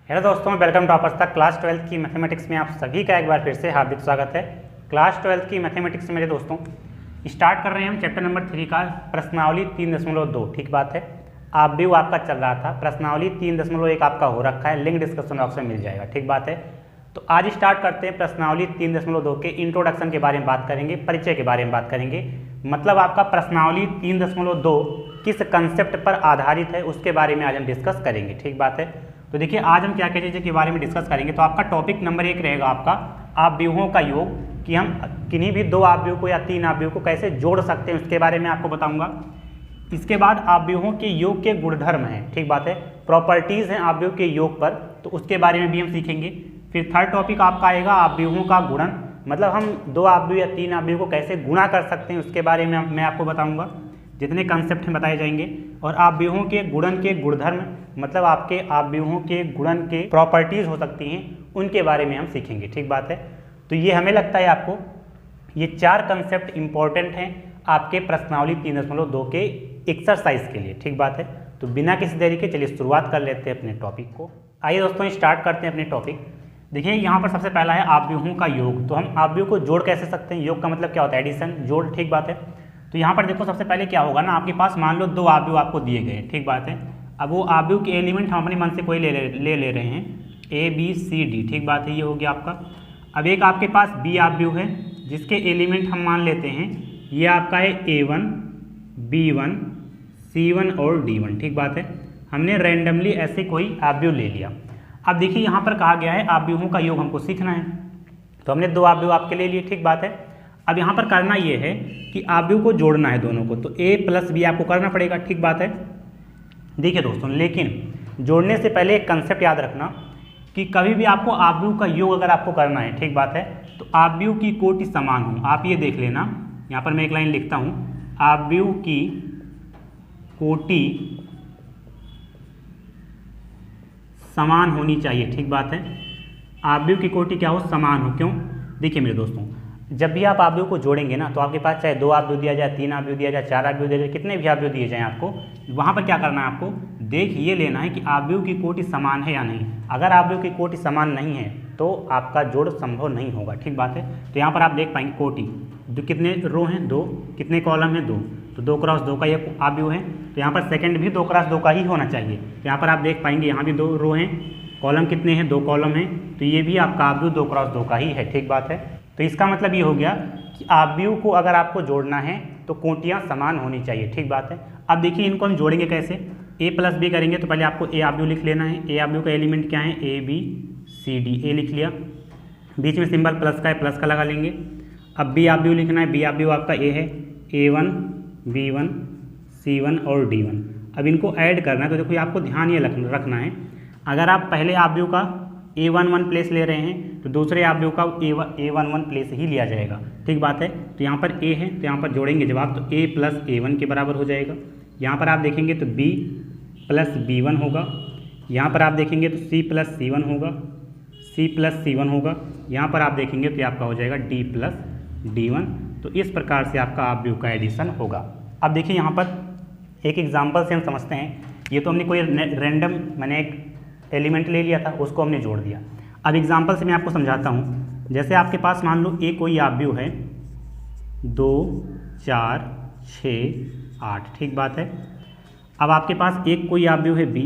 Hello दोस्तों, welcome to toppers तक। Class 12 की मैथमेटिक्स में आप सभी का एक बार फिर से हार्दिक स्वागत है। क्लास 12 की मैथमेटिक्स में मेरे दोस्तों स्टार्ट कर रहे हैं हम चैप्टर नंबर 3 का प्रश्नावली 3.2। ठीक बात है, आप भी वो आपका चल रहा था। प्रश्नावली 3.1 आपका हो रखा है, लिंक डिस्क्रिप्शन बॉक्स में मिल जाएगा। ठीक बात है, तो आज स्टार्ट करते हैं प्रश्नावली 3.2 के इंट्रोडक्शन के बारे में बात करेंगे, परिचय के बारे में बात करेंगे। मतलब आपका प्रश्नावली 3.2 किस कंसेप्ट पर आधारित है उसके बारे में आज हम डिस्कस करेंगे। ठीक बात है, तो देखिए आज हम क्या क्या चीज़ों के बारे में डिस्कस करेंगे। तो आपका टॉपिक नंबर 1 रहेगा आपका आव्यूहों का योग, कि हम किन्हीं भी दो आव्यूह को या तीन आव्यूह को कैसे जोड़ सकते हैं उसके बारे में आपको बताऊंगा। इसके बाद आव्यूहों के योग के गुणधर्म हैं, ठीक बात है, प्रॉपर्टीज़ हैं आव्यूह के योग पर, तो उसके बारे में भी हम सीखेंगे। फिर थर्ड टॉपिक आपका आएगा आव्यूहों का गुणन, मतलब हम दो आव्यूह या तीन आव्यूह को कैसे गुणा कर सकते हैं उसके बारे में मैं आपको बताऊंगा। जितने कंसेप्ट हैं बताए जाएंगे। और आव्यूहों के गुणन के गुणधर्म, मतलब आपके आव्यूहों के गुणन के प्रॉपर्टीज़ हो सकती हैं, उनके बारे में हम सीखेंगे। ठीक बात है, तो ये हमें लगता है आपको ये चार कंसेप्ट इंपॉर्टेंट हैं आपके प्रश्नावली 3.2 के एक्सरसाइज के लिए। ठीक बात है, तो बिना किसी देरी के चलिए शुरुआत कर लेते हैं अपने टॉपिक को। आइए दोस्तों स्टार्ट करते हैं अपने टॉपिक। देखिए यहाँ पर सबसे पहला है आव्यूहों का योग। तो हम आव्यूह को जोड़ कैसे सकते हैं, योग का मतलब क्या होता है, एडिशन, जोड़। ठीक बात है, तो यहाँ पर देखो सबसे पहले क्या होगा ना, आपके पास मान लो दो आव्यूह आपको दिए गए। ठीक बात है, अब वो आव्यूह के एलिमेंट हम अपने मन से कोई ले रहे हैं, ए बी सी डी। ठीक बात है, ये हो गया आपका। अब एक आपके पास बी आव्यूह है जिसके एलिमेंट हम मान लेते हैं, ये आपका है A1, B1, C1 और D1। ठीक बात है, हमने रैंडमली ऐसे कोई आव्यूह ले लिया। अब देखिए यहाँ पर कहा गया है आव्यूहों का योग हमको सीखना है, तो हमने दो आव्यूह आपके ले लिए। ठीक बात है, अब यहाँ पर करना ये है कि आव्यूह को जोड़ना है दोनों को, तो A + B आपको करना पड़ेगा। ठीक बात है, देखिए दोस्तों, लेकिन जोड़ने से पहले एक कंसेप्ट याद रखना कि कभी भी आपको आव्यूह का योग अगर आपको करना है, ठीक बात है, तो आव्यूह की कोटि समान हो। आप ये देख लेना, यहाँ पर मैं एक लाइन लिखता हूँ, आव्यूह की कोटि समान होनी चाहिए। ठीक बात है, आव्यूह की कोटि क्या हो, समान हो। क्यों, देखिए मेरे दोस्तों, जब भी आप आव्यूह को जोड़ेंगे ना, तो आपके पास चाहे दो आव्यूह दिया जाए, तीन आव्यूह दिया जाए, चार आव्यूह दिया जाए, कितने भी आव्यूह दिए जाएं आपको, वहाँ पर क्या करना है, आपको देख ये लेना है कि आव्यूह की कोटि समान है या नहीं। अगर आव्यूह की कोटि समान नहीं है तो आपका जोड़ संभव नहीं होगा। ठीक बात है, तो यहाँ पर आप देख पाएंगे कोटि, जो कितने रो हैं, दो, कितने कॉलम हैं, दो, तो 2 × 2 का ये आव्यूह है, तो यहाँ पर सेकंड भी 2 × 2 का ही होना चाहिए। तो यहाँ पर आप देख पाएंगे यहाँ भी 2 रो हैं, कॉलम कितने हैं, 2 कॉलम हैं, तो ये भी आपका आव्यूह 2 × 2 का ही है। ठीक बात है, तो इसका मतलब ये हो गया कि आव्यूह को अगर आपको जोड़ना है तो कोटियाँ समान होनी चाहिए। ठीक बात है, अब देखिए इनको हम जोड़ेंगे कैसे, A + B करेंगे, तो पहले आपको A आव्यूह लिख लेना है। A आव्यूह का एलिमेंट क्या है, A B C D, A लिख लिया, बीच में सिंबल प्लस का है, प्लस का लगा लेंगे। अब B आव्यूह लिखना है, B आव्यूह आपका A है, A1, B1, C1 और D1। अब इनको ऐड करना है, तो देखो आपको ध्यान ये रखना है, अगर आप पहले आव्यूह का A11 प्लेस ले रहे हैं तो दूसरे आव्यूह का A11 प्लेस ही लिया जाएगा। ठीक बात है, तो यहाँ पर A है, तो यहाँ पर जोड़ेंगे जब आप, तो A + A1 के बराबर हो जाएगा। यहाँ पर आप देखेंगे तो B + B1 होगा, यहाँ पर आप देखेंगे तो C + C1 होगा, C + C1 होगा, यहाँ पर आप देखेंगे तो आपका हो जाएगा D + D1। तो इस प्रकार से आपका आव्यूह का एडिशन होगा। अब देखिए यहाँ पर एक एग्जाम्पल से हम समझते हैं, ये तो हमने कोई रैंडम, मैंने एक एलिमेंट ले लिया था, उसको हमने जोड़ दिया। अब एग्जाम्पल से मैं आपको समझाता हूँ। जैसे आपके पास मान लो एक कोई आव्यूह है 2, 4, 6, 8। ठीक बात है, अब आपके पास एक कोई आव्यूह है B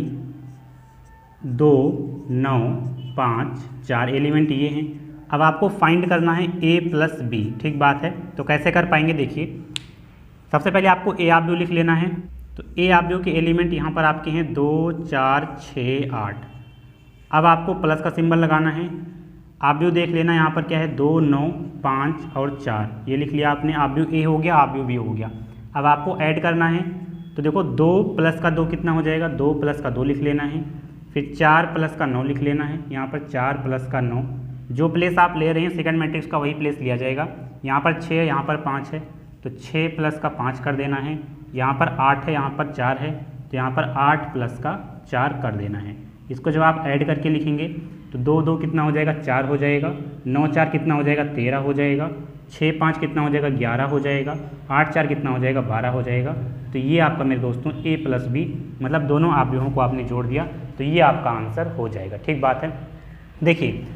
2, 9, 5, 4, एलिमेंट ये हैं। अब आपको फाइंड करना है A + B। ठीक बात है, तो कैसे कर पाएंगे, देखिए सबसे पहले आपको A आव्यूह लिख लेना है, तो A आव्यूह के एलिमेंट यहाँ पर आपके हैं 2, 4, 6, 8। अब आपको प्लस का सिंबल लगाना है, आव्यूह देख लेना, यहाँ पर क्या है 2, 9, 5 और 4, ये लिख लिया आपने, आव्यूह A हो गया, आव्यूह B हो गया। अब आपको ऐड करना है, तो देखो 2 + 2 कितना हो जाएगा, 2 + 2 लिख लेना है, फिर 4 + 9 लिख लेना है, यहाँ पर 4 + 9, जो प्लेस आप ले रहे हैं सेकंड मैट्रिक्स का वही प्लेस लिया जाएगा। यहाँ पर 6 है, यहाँ पर 5 है, तो 6 + 5 कर देना है, यहाँ पर 8 है, यहाँ पर 4 है, तो यहाँ पर 8 + 4 कर देना है। इसको जब आप ऐड करके लिखेंगे तो 2, 2 कितना हो जाएगा, 4 हो जाएगा, 9, 4 कितना हो जाएगा, 13 हो जाएगा, 6, 5 कितना हो जाएगा, 11 हो जाएगा, 8, 4 कितना हो जाएगा, 12 हो जाएगा। तो ये आपका मेरे दोस्तों a प्लस बी, मतलब दोनों आव्यूहों को आपने जोड़ दिया तो ये आपका आंसर हो जाएगा। ठीक बात है। देखिए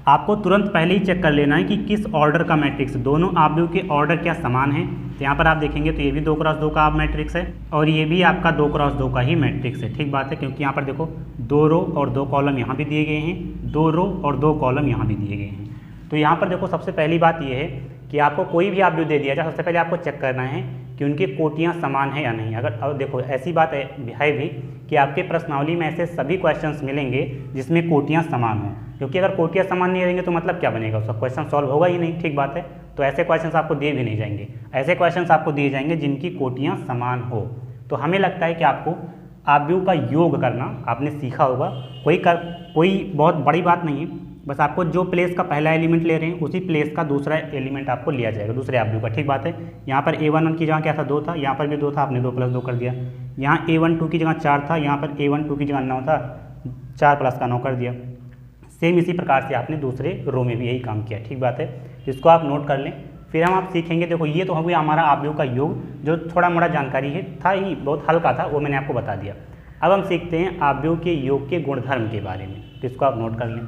आपको तुरंत पहले ही चेक कर लेना है कि किस ऑर्डर का मैट्रिक्स, दोनों आव्यूह के ऑर्डर क्या समान है। तो यहाँ पर आप देखेंगे तो ये भी 2x2 का मैट्रिक्स है और ये भी आपका 2x2 का ही मैट्रिक्स है। ठीक बात है, क्योंकि यहाँ पर देखो 2 रो और 2 कॉलम यहाँ भी दिए गए हैं, 2 रो और 2 कॉलम यहाँ भी दिए गए हैं। तो यहाँ पर देखो सबसे पहली बात ये है कि आपको कोई भी आव्यूह दे दिया जाए, सबसे पहले आपको चेक करना है कि उनकी कोटियाँ समान है या नहीं। अगर देखो ऐसी बात है भी कि आपके प्रश्नावली में ऐसे सभी क्वेश्चंस मिलेंगे जिसमें कोटियाँ समान हों, क्योंकि अगर कोटियाँ समान नहीं रहेंगे तो मतलब क्या बनेगा, उसका क्वेश्चन सॉल्व होगा ही नहीं। ठीक बात है, तो ऐसे क्वेश्चंस आपको दिए भी नहीं जाएंगे, ऐसे क्वेश्चंस आपको दिए जाएंगे जिनकी कोटियाँ समान हो। तो हमें लगता है कि आपको आव्यूह का योग करना आपने सीखा होगा, कोई बहुत बड़ी बात नहीं है, बस आपको जो प्लेस का पहला एलिमेंट ले रहे हैं उसी प्लेस का दूसरा एलिमेंट आपको लिया जाएगा, दूसरे आव्यूह का। ठीक बात है, यहाँ पर a11 की जगह क्या था 2 था, यहाँ पर भी 2 था, आपने 2 + 2 कर दिया। यहाँ a12 की जगह 4 था, यहाँ पर a12 की जगह 9 था, 4 + 9 कर दिया। सेम इसी प्रकार से आपने दूसरे रो में भी यही काम किया। ठीक बात है, इसको आप नोट कर लें। फिर हम आप सीखेंगे, देखो ये तो हो गया हमारा आव्यूह का योग, जो थोड़ा मोड़ा जानकारी है था ही, बहुत हल्का था, वो मैंने आपको बता दिया। अब हम सीखते हैं आव्यूह के योग के गुणधर्म के बारे में, तो इसको आप नोट कर लें।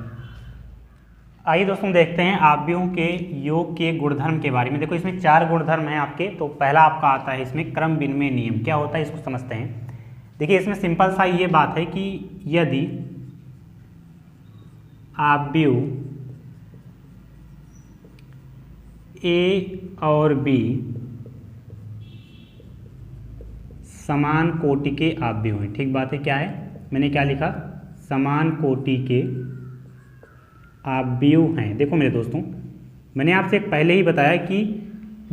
आइए दोस्तों देखते हैं आव्यूह के योग के गुणधर्म के बारे में। देखो इसमें 4 गुणधर्म हैं आपके। तो पहला आपका आता है इसमें क्रम विनिमय नियम। क्या होता है इसको समझते हैं। देखिए इसमें सिंपल सा ये बात है कि यदि आव्यूह ए और बी समान कोटि के आव्यूह हैं। ठीक बात है, क्या है, मैंने क्या लिखा, समान कोटि के आव्यूह हैं। देखो मेरे दोस्तों, मैंने आपसे पहले ही बताया कि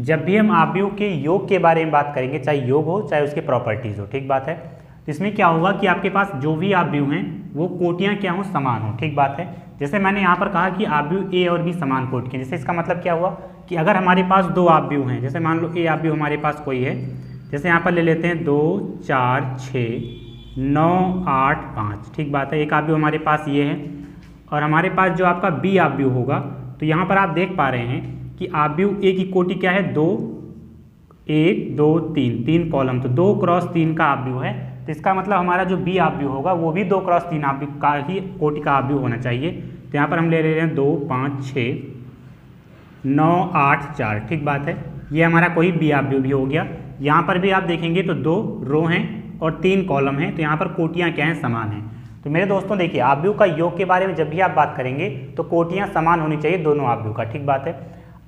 जब भी हम आव्यूह के योग के बारे में बात करेंगे, चाहे योग हो चाहे उसके प्रॉपर्टीज हो, ठीक बात है, तो इसमें क्या होगा कि आपके पास जो भी आव्यूह हैं वो कोटियां क्या हो, समान हो। ठीक बात है, जैसे मैंने यहाँ पर कहा कि आव्यूह ए और बी समान कोटि के, जैसे इसका मतलब क्या हुआ कि अगर हमारे पास 2 आव्यूह हैं, जैसे मान लो ए आव्यूह हमारे पास कोई है, जैसे यहाँ पर ले लेते हैं 2 4 6 9 8 5। ठीक बात है, एक आव्यूह हमारे पास ये है और हमारे पास जो आपका बी आव्यूह होगा, तो यहाँ पर आप देख पा रहे हैं कि आव्यूह ए की कोटि क्या है, 2 1 2 3, 3 कॉलम, तो 2 × 3 का आव्यूह है। तो इसका मतलब हमारा जो बी आव्यूह होगा वो भी 2 × 3 आव्यूह का ही कोटि का आव्यूह होना चाहिए। तो यहाँ पर हम ले रहे हैं 2 5 6 9 8 4। ठीक बात है, ये हमारा कोई बी आव्यूह भी हो गया। यहाँ पर भी आप देखेंगे तो 2 रो हैं और 3 कॉलम हैं, तो यहाँ पर कोटियाँ क्या हैं, समान हैं। तो मेरे दोस्तों देखिए आव्यूह का योग के बारे में जब भी आप बात करेंगे तो कोटियाँ समान होनी चाहिए दोनों आव्यूह का। ठीक बात है।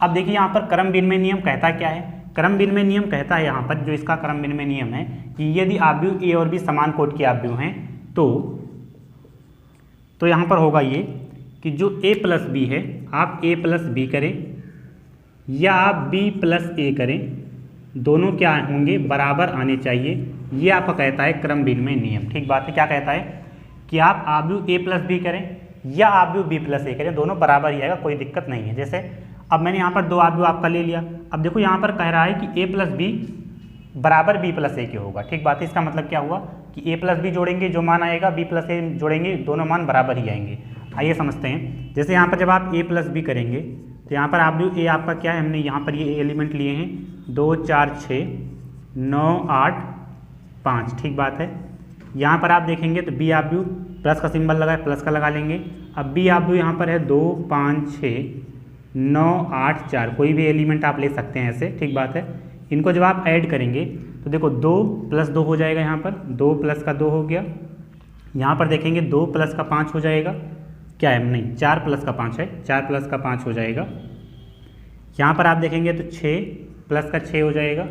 अब देखिए यहाँ पर क्रम विनिमय नियम कहता क्या है, क्रम विनिमय नियम कहता है यहाँ पर जो इसका क्रम विनिमय नियम है कि यदि आव्यूह ए और बी समान कोटि के आव्यूह हैं तो यहाँ पर होगा ये कि जो a + b है, आप a + b करें या आप b + a करें, दोनों क्या होंगे, बराबर आने चाहिए। ये आपका कहता है क्रम विनिमय नियम। ठीक बात है, क्या कहता है कि आप आव्यूह a + b करें या आव्यूह b + a करें, दोनों बराबर ही आएगा, कोई दिक्कत नहीं है। जैसे अब मैंने यहाँ पर 2 आव्यूह आपका ले लिया, अब देखो यहाँ पर कह रहा है कि a + b बराबर b + a के होगा। ठीक बात है, इसका मतलब क्या हुआ कि a + b जोड़ेंगे जो मान आएगा, b + a जोड़ेंगे दोनों मान बराबर ही आएंगे। आइए समझते हैं। जैसे यहाँ पर जब आप a + b करेंगे तो यहाँ पर आव्यूह a आपका क्या है, हमने यहाँ पर ये एलिमेंट लिए हैं 2 4 6 9 8 5। ठीक बात है, यहाँ पर आप देखेंगे तो बी आव्यूह प्लस का सिंबल लगा है, प्लस का लगा लेंगे। अब बी आव्यूह यहाँ पर है 2 5 6 9 8 4, कोई भी एलिमेंट आप ले सकते हैं ऐसे। ठीक बात है, इनको जब आप ऐड करेंगे तो देखो 2 + 2 हो जाएगा, यहाँ पर 2 + का 2 हो गया। यहाँ पर देखेंगे 2 + का 5 हो जाएगा, क्या है, नहीं 4 + का 5 है, 4 + का 5 हो जाएगा। यहाँ पर आप देखेंगे तो 6 + का 6 हो जाएगा।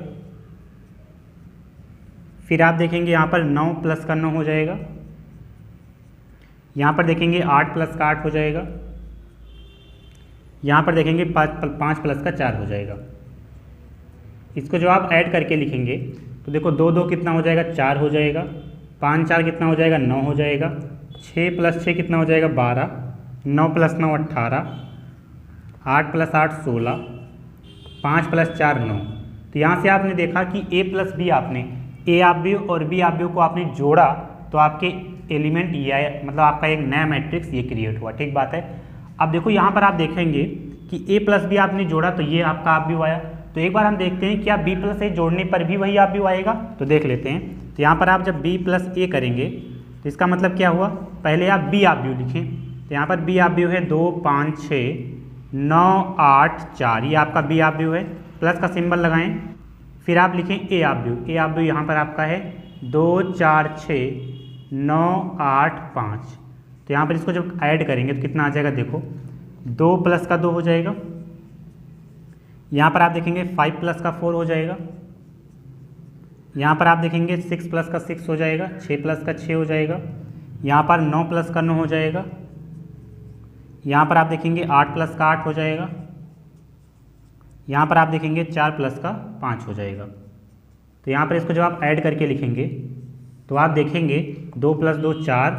फिर आप देखेंगे यहाँ पर 9 + का 9 हो जाएगा। यहाँ पर देखेंगे 8 + का 8 हो जाएगा। यहाँ पर देखेंगे 5 + का 4 हो जाएगा। इसको जो आप ऐड करके लिखेंगे तो देखो 2 2 कितना हो जाएगा, 4 हो जाएगा। 5 4 कितना हो जाएगा, 9 हो जाएगा। 6 + 6 कितना हो जाएगा, 12। 9 + 9 18। 8 + 8 16। 5 + 4 9। तो यहाँ से आपने देखा कि a + b आपने ए आव्यूह और बी आव्यूह को आपने जोड़ा तो आपके एलिमेंट ये आया, मतलब आपका एक नया मैट्रिक्स ये क्रिएट हुआ। ठीक बात है। अब देखो यहाँ पर आप देखेंगे कि a + b आपने जोड़ा तो ये आपका आव्यूह आया, तो एक बार हम देखते हैं क्या बी प्लस ए जोड़ने पर भी वही आप व्यू आएगा। तो देख लेते हैं। तो यहाँ पर आप जब बी प्लस ए करेंगे तो इसका मतलब क्या हुआ, पहले आप बी आप व्यू लिखें। तो यहाँ पर बी आप व्यू है 2 5 6 9 8 4, ये आपका बी आप व्यू है। प्लस का सिंबल लगाएं, फिर आप लिखें ए आप व्यू। ए आप व्यू यहाँ पर आपका है 2 4 6 9 8 5। तो यहाँ पर इसको जब ऐड करेंगे तो कितना आ जाएगा, देखो 2 प्लस का 2 हो जाएगा। यहाँ पर आप देखेंगे 5 प्लस का 4 हो जाएगा। यहाँ पर आप देखेंगे 6 प्लस का 6 हो जाएगा, 6 प्लस का 6 हो जाएगा। यहाँ पर 9 प्लस का 9 हो जाएगा। यहाँ पर आप देखेंगे 8 प्लस का 8 हो जाएगा। यहाँ पर आप देखेंगे 4 प्लस का 5 हो जाएगा। तो यहाँ पर इसको जब आप ऐड करके लिखेंगे तो आप देखेंगे 2 प्लस 2 4,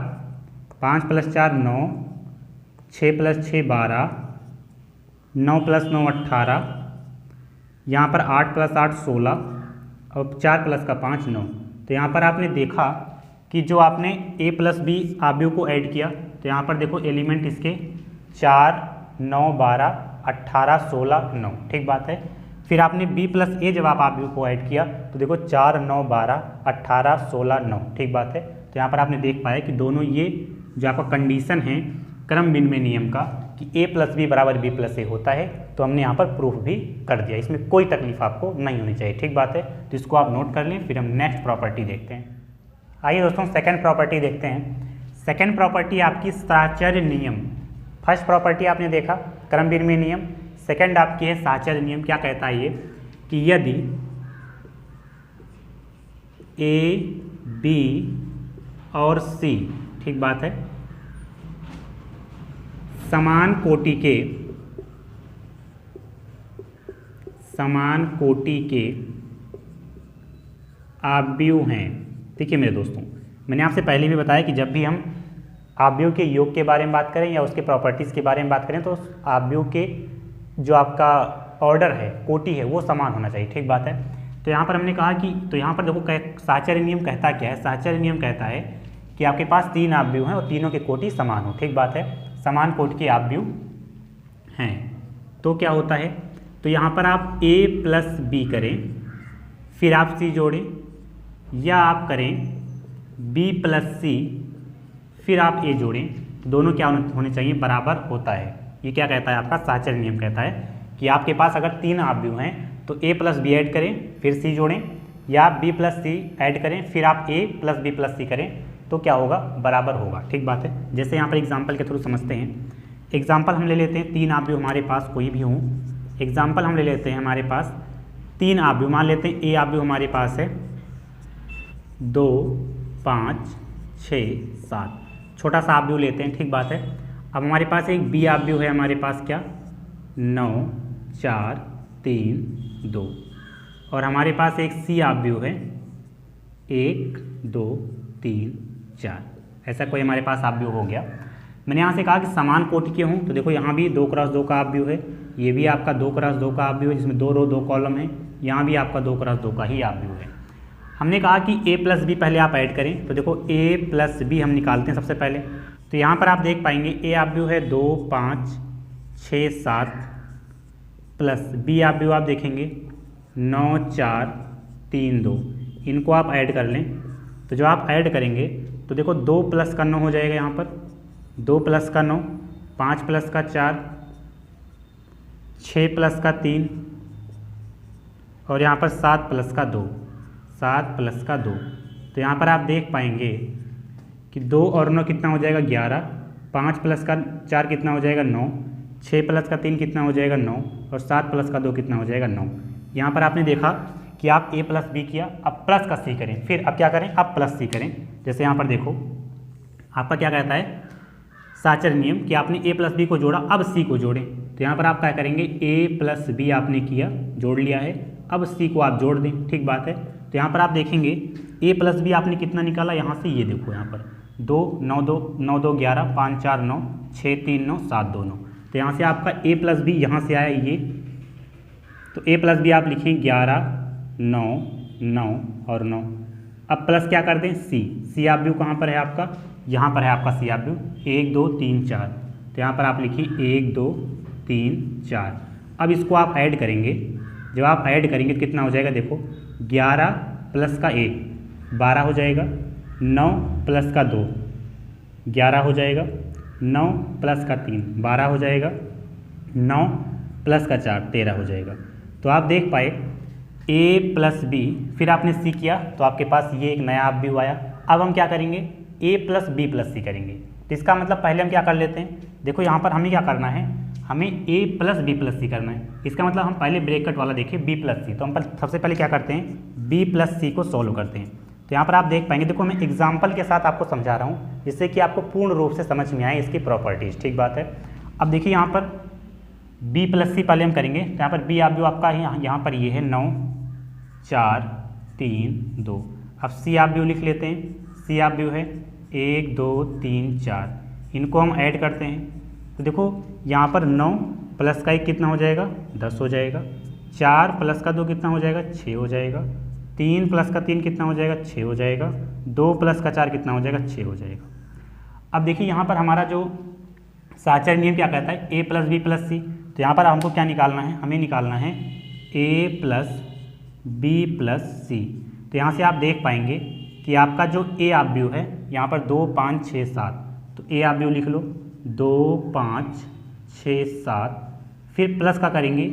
5 प्लस 4 9, 6 प्लस 6 12, 9 प्लस 9 18, यहाँ पर 8 प्लस 8 16 और 4 प्लस का 5 9। तो यहाँ पर आपने देखा कि जो आपने a प्लस बी आव्यूह को ऐड किया तो यहाँ पर देखो एलिमेंट इसके 4 9 12 18 16 9, ठीक बात है। फिर आपने b प्लस ए जब आप आव्यूह को ऐड किया तो देखो 4 9 12 18 16 9, ठीक बात है। तो यहाँ पर आपने देख पाया कि दोनों ये जो आपका कंडीशन है क्रम विनिमय नियम का कि a प्लस बी बराबर b प्लस ए होता है, तो हमने यहाँ पर प्रूफ भी कर दिया। इसमें कोई तकलीफ आपको नहीं होनी चाहिए, ठीक बात है। तो इसको आप नोट कर लें। फिर हम नेक्स्ट प्रॉपर्टी देखते हैं। आइए दोस्तों सेकंड प्रॉपर्टी देखते हैं। सेकंड प्रॉपर्टी आपकी साहचर्य नियम। फर्स्ट प्रॉपर्टी आपने देखा क्रम विनिमय नियम, सेकंड आपकी है साहचर्य नियम। क्या कहता है ये कि यदि ए बी और सी, ठीक बात है, समान कोटि के आव्यूह हैं। देखिए मेरे दोस्तों, मैंने आपसे पहले भी बताया कि जब भी हम आव्यूह के योग के बारे में बात करें या उसके प्रॉपर्टीज़ के बारे में बात करें तो आव्यूह के जो आपका ऑर्डर है, कोटि है, वो समान होना चाहिए, ठीक बात है। तो यहाँ पर हमने कहा कि तो यहाँ पर देखो साहचर्य नियम कहता क्या है। साहचर्य नियम कहता है कि आपके पास 3 आव्यूह हैं और तीनों के कोटि समान हो, ठीक बात है। समान कोटि के आव्यूह हैं तो क्या होता है, तो यहाँ पर आप a प्लस बी करें, फिर आप c जोड़ें, या आप करें b प्लस सी फिर आप a जोड़ें, तो दोनों क्या होने चाहिए, बराबर होता है। ये क्या कहता है, आपका साहचर्य नियम कहता है कि आपके पास अगर 3 आव्यूह हैं तो a प्लस बी ऐड करें फिर c जोड़ें, या आप b प्लस सी ऐड करें फिर आप a प्लस बी प्लस सी करें, तो क्या होगा, बराबर होगा, ठीक बात है। जैसे यहाँ पर एग्जाम्पल के थ्रू समझते हैं। एग्जाम्पल हम ले लेते हैं, 3 आव्यूह हमारे पास कोई भी हों। एग्जाम्पल हम ले लेते हैं, हमारे पास 3 आव्यूह, मान लेते हैं a आव्यूह हमारे पास है 2 5 6 7, छोटा सा आव्यूह लेते हैं, ठीक बात है। अब हमारे पास एक b आव्यूह है, हमारे पास क्या 9 4 3 2, और हमारे पास एक c आव्यूह है 1 2 3 4, ऐसा कोई हमारे पास आव्यूह हो गया। मैंने यहाँ से कहा कि समान कोटि के हों, तो देखो यहाँ भी 2 क्रॉस 2 का आव्यूह है, ये भी आपका 2 क्रॉस 2 का आव्यूह है जिसमें 2 रो 2 कॉलम है, यहाँ भी आपका 2 क्रॉस 2 का ही आव्यूह है। हमने कहा कि a प्लस बी पहले आप ऐड करें, तो देखो a प्लस बी हम निकालते हैं सबसे पहले। तो यहाँ पर आप देख पाएंगे a आव्यूह है 2 5 6 7 प्लस b आव्यूह आप देखेंगे 9 4 3 2, इनको आप ऐड कर लें। तो जब आप ऐड करेंगे तो देखो 2 प्लस का 9 हो जाएगा, यहाँ पर 2 प्लस का 9, 5 प्लस का 4, 6 प्लस का 3, और यहाँ पर 7 प्लस का 2, 7 प्लस का 2। तो यहाँ पर आप देख पाएंगे कि 2 और 9 कितना हो जाएगा 11, 5 प्लस का 4 कितना हो जाएगा 9, 6 प्लस का 3 कितना हो जाएगा 9, और 7 प्लस का 2 कितना हो जाएगा 9। यहाँ पर आपने देखा कि आप a प्लस बी किया, अब प्लस का c करें, फिर अब क्या करें, अब प्लस c करें। जैसे यहाँ पर देखो आपका क्या कहता है साहचर्य नियम कि आपने a प्लस बी को जोड़ा, अब c को जोड़ें। तो यहाँ पर आप क्या करेंगे, a प्लस बी आपने किया, जोड़ लिया है, अब c को आप जोड़ दें, ठीक बात है। तो यहाँ पर आप देखेंगे a प्लस बी आपने कितना निकाला, यहाँ से ये देखो यहाँ पर 2 9 2 9 2 11 5 4 9 6 3 9 7 2 9। तो यहाँ से आपका a प्लस बी यहाँ से आया ये, तो a प्लस बी आप लिखें 11 9 9 और 9। अब प्लस क्या कर दें, c आव्यूह कहाँ पर है आपका, यहाँ पर है आपका c आव्यूह 1 2 3 4। तो यहाँ पर आप लिखिए 1 2 3 4। अब इसको आप ऐड करेंगे जब आप ऐड करेंगे तो कितना हो जाएगा, देखो 11 प्लस का 1 12 हो जाएगा, 9 प्लस का 2 11 हो जाएगा, 9 प्लस का 3 12 हो जाएगा, 9 प्लस का 4 13 हो जाएगा। तो आप देख पाए a प्लस बी, फिर आपने c किया तो आपके पास ये एक नया आप व्यू आया। अब हम क्या करेंगे, a प्लस बी प्लस सी करेंगे। तो इसका मतलब पहले हम क्या कर लेते हैं, देखो यहाँ पर हमें क्या करना है, हमें a प्लस बी प्लस सी करना है। इसका मतलब हम पहले ब्रैकेट वाला देखिए b प्लस सी, तो हम सबसे पहले क्या करते हैं, b प्लस सी को सॉल्व करते हैं। तो यहाँ पर आप देख पाएंगे, देखो मैं एग्जाम्पल के साथ आपको समझा रहा हूँ जिससे कि आपको पूर्ण रूप से समझ में आए इसकी प्रॉपर्टीज, ठीक बात है। अब देखिए यहाँ पर b प्लस सी पहले हम करेंगे, तो यहाँ पर b आप जो आपका यहाँ पर ये है 9 4 3 2। अब c आप व्यू लिख लेते हैं, c आप व्यू है 1 2 3 4, इनको हम ऐड करते हैं। तो देखो यहाँ पर 9 प्लस का 1 कितना हो जाएगा, 10 हो जाएगा, 4 प्लस का 2 कितना हो जाएगा, 6 हो जाएगा, 3 प्लस का 3 कितना हो जाएगा, 6 हो जाएगा, 2 प्लस का 4 कितना हो जाएगा, 6 हो जाएगा। अब देखिए यहाँ पर हमारा जो साहचर्य नियम क्या कहता है, a प्लस बी प्लस सी। तो यहाँ पर हमको क्या निकालना है, हमें निकालना है a प्लस बी प्लस सी। तो यहाँ से आप देख पाएंगे कि आपका जो a आप व्यू है यहाँ पर 2 5 6 7, तो a आप व्यू लिख लो 2 5 6 7, फिर प्लस का करेंगे